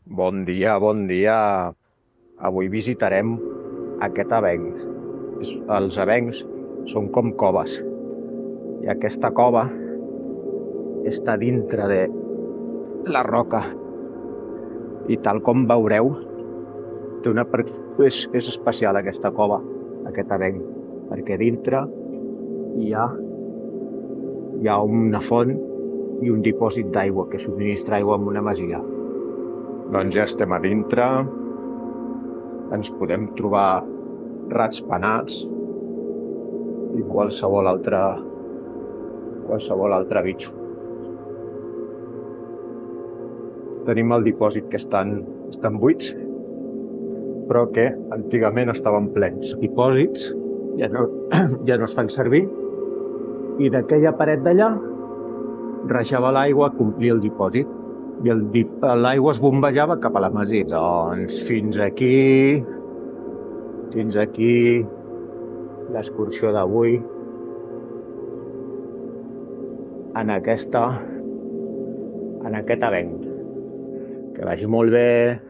Bon dia, bon dia. Avui visitarem aquest avenc. Els avencs són com coves i aquesta cova està dintre de la roca i tal com veureu, té és especial aquesta cova, aquest avenc, perquè dintre hi ha, hi ha una font i un dipòsit d'aigua que subministra aigua en una masia. Doncs ja estem a dintre, ens podem trobar ratspenats i qualsevol altre bitxo. Tenim el dipòsit que estan buits, però que antigament estaven plens. Dipòsits ja no es fan servir i d'aquella paret d'allà rajava l'aigua a complir el dipòsit i l'aigua es bombejava cap a la masia. Doncs fins aquí l'excursió d'avui en aquest avenc. Que vagi molt bé.